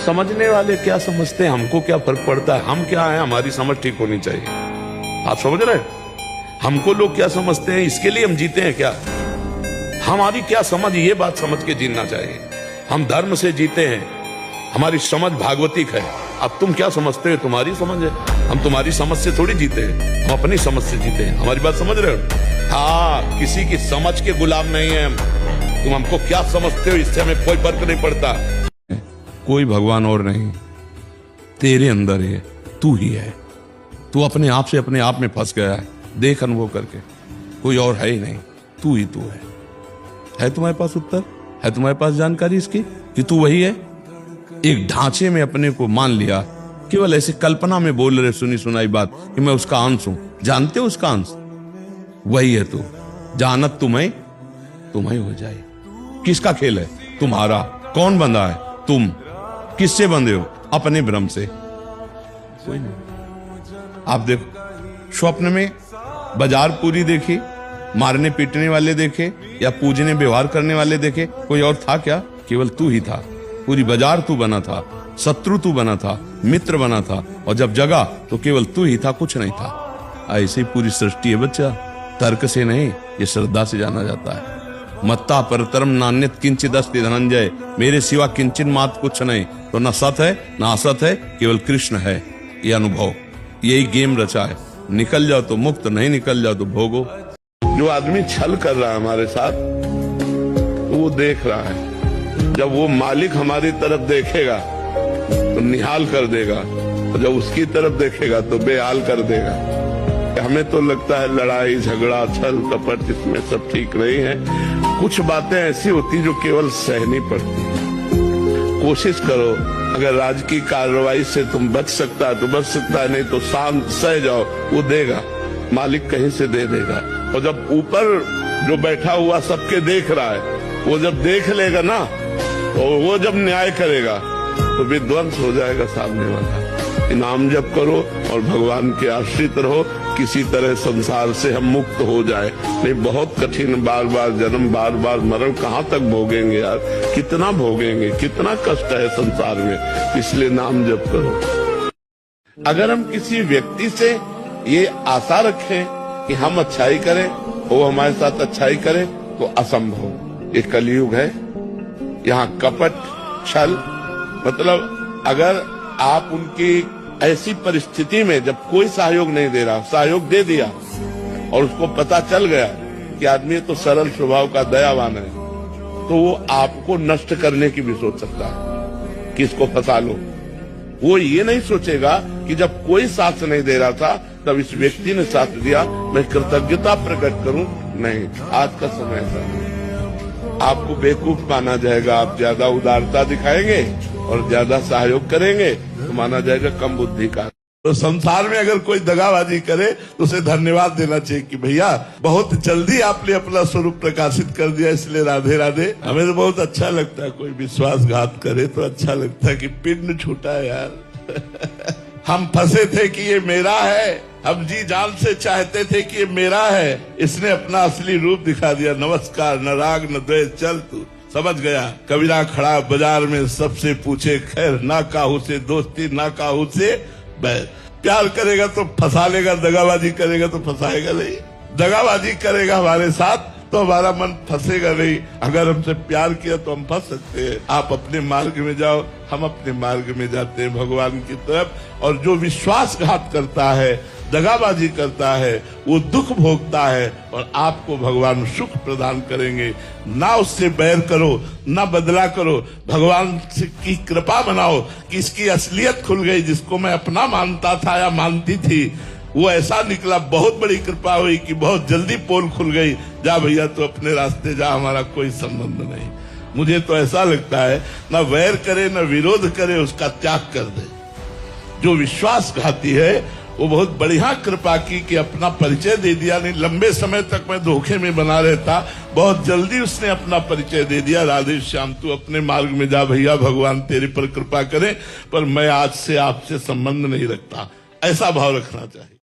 समझने वाले क्या समझते हैं, हमको क्या फर्क पड़ता है, हम क्या है, हमारी समझ ठीक होनी चाहिए। आप समझ रहे हैं? हमको लोग क्या समझते हैं, इसके लिए हम जीते हैं क्या? हमारी क्या समझ, ये बात समझ के जीना चाहिए। हम धर्म से जीते हैं, हमारी समझ भागवतिक है। अब तुम क्या समझते हो, तुम्हारी समझ है, हम तुम्हारी समझ से थोड़ी जीते हैं, हम अपनी समझ से जीते हैं। हमारी बात समझ रहे हो? हाँ, किसी की समझ के गुलाम नहीं है हम। तुम हमको क्या समझते हो, इससे हमें कोई फर्क नहीं पड़ता। कोई भगवान और नहीं, तेरे अंदर है, तू ही है। तू अपने आप से अपने आप में फंस गया है, देख अनुभव करके, कोई और है ही नहीं, तू ही तू है। है तुम्हारे पास उत्तर, है तुम्हारे पास जानकारी इसकी कि तू वही है? एक ढांचे में अपने को मान लिया, केवल ऐसे कल्पना में बोल रहे सुनी सुनाई बात कि मैं उसका अंश हूं। जानते हो उसका अंश वही है तू। जानत तुम्हें हो जाए। किसका खेल है? तुम्हारा। कौन बंधा है? तुम। किससे बंधे हो? अपने भ्रम से। कोई नहीं। आप देखो, स्वप्न में बाजार पूरी देखी, मारने पीटने वाले देखे या पूजने व्यवहार करने वाले देखे, कोई और था क्या? केवल तू ही था। पूरी बाजार तू बना था, शत्रु तू बना था, मित्र बना था, और जब जगा तो केवल तू ही था, कुछ नहीं था। ऐसी ही पूरी सृष्टि है बच्चा। तर्क से नहीं, ये श्रद्धा से जाना जाता है। मत्ता परतरम नान्यत किंचित अस्ति धनंजय, मेरे सिवा किंचित मात कुछ नहीं। तो न सत है न असत है, केवल कृष्ण है। ये अनुभव, यही गेम रचा है। निकल जाओ तो मुक्त, नहीं निकल जाओ तो भोगो। जो आदमी छल कर रहा है हमारे साथ, वो देख रहा है। जब वो मालिक हमारी तरफ देखेगा तो निहाल कर देगा, और जब उसकी तरफ देखेगा तो बेहाल कर देगा। हमें तो लगता है लड़ाई झगड़ा छल कपट इसमें सब ठीक नहीं है। कुछ बातें ऐसी होती जो केवल सहनी पड़ती। कोशिश करो, अगर राजकीय कार्रवाई से तुम बच सकता है तो बच सकता है, नहीं तो शांत सह जाओ, वो देगा, मालिक कहीं से दे देगा। और जब ऊपर जो बैठा हुआ सबके देख रहा है, वो जब देख लेगा ना, तो वो जब न्याय करेगा तो विध्वंस हो जाएगा सामने वाला। नाम जप करो और भगवान के आश्रित रहो, किसी तरह संसार से हम मुक्त हो जाए। नहीं, बहुत कठिन, बार बार जन्म, बार बार मरण, कहाँ तक भोगेंगे यार? कितना भोगेंगे? कितना कष्ट है संसार में। इसलिए नाम जप करो। अगर हम किसी व्यक्ति से ये आशा रखें कि हम अच्छाई करें, वो हमारे साथ अच्छाई करे, तो असंभव। ये कलयुग है, यहाँ कपट छल, मतलब अगर आप उनकी ऐसी परिस्थिति में जब कोई सहयोग नहीं दे रहा, सहयोग दे दिया और उसको पता चल गया कि आदमी तो सरल स्वभाव का दयावान है, तो वो आपको नष्ट करने की भी सोच सकता है कि इसको फंसा लो। वो ये नहीं सोचेगा कि जब कोई साथ नहीं दे रहा था तब इस व्यक्ति ने साथ दिया, मैं कृतज्ञता प्रकट करूं। नहीं, आज का समय था। आपको बेवकूफ माना जाएगा, आप ज्यादा उदारता दिखाएंगे और ज्यादा सहयोग करेंगे तो माना जाएगा कम बुद्धि का। तो संसार में अगर कोई दगाबाजी करे तो उसे धन्यवाद देना चाहिए कि भैया बहुत जल्दी आपने अपना स्वरूप प्रकाशित कर दिया, इसलिए राधे राधे। हमें तो बहुत अच्छा लगता है, कोई विश्वासघात करे तो अच्छा लगता है कि पिंड छूटा है यार। हम फंसे थे कि ये मेरा है, हम जी जान से चाहते थे कि ये मेरा है, इसने अपना असली रूप दिखा दिया। नमस्कार, न राग न द्वेष, चल तू समझ गया। कबीरा खड़ा बाजार में, सबसे पूछे खैर, ना काहू से दोस्ती ना काहू से बैर। प्यार करेगा तो फंसा लेगा, दगाबाजी करेगा तो फंसाएगा नहीं। दगाबाजी करेगा हमारे साथ तो हमारा मन फंसेगा नहीं। अगर हमसे प्यार किया तो हम फंस सकते हैं। आप अपने मार्ग में जाओ, हम अपने मार्ग में जाते हैं भगवान की तरफ। और जो विश्वासघात करता है, दगाबाजी करता है, वो दुख भोगता है, और आपको भगवान सुख प्रदान करेंगे। ना उससे बैर करो, ना बदला करो, भगवान की कृपा बनाओ कि इसकी असलियत खुल गई। जिसको मैं अपना मानता था या मानती थी, वो ऐसा निकला, बहुत बड़ी कृपा हुई कि बहुत जल्दी पोल खुल गई। जा भैया तो अपने रास्ते जा, हमारा कोई संबंध नहीं। मुझे तो ऐसा लगता है, ना वैर करे न विरोध करे, उसका त्याग कर दे। जो विश्वासघाती है वो बहुत बढ़िया कृपा की कि अपना परिचय दे दिया। नहीं, लंबे समय तक मैं धोखे में बना रहता, बहुत जल्दी उसने अपना परिचय दे दिया। राधे श्याम, तू अपने मार्ग में जा भैया, भगवान तेरे पर कृपा करे, पर मैं आज से आपसे संबंध नहीं रखता। ऐसा भाव रखना चाहिए।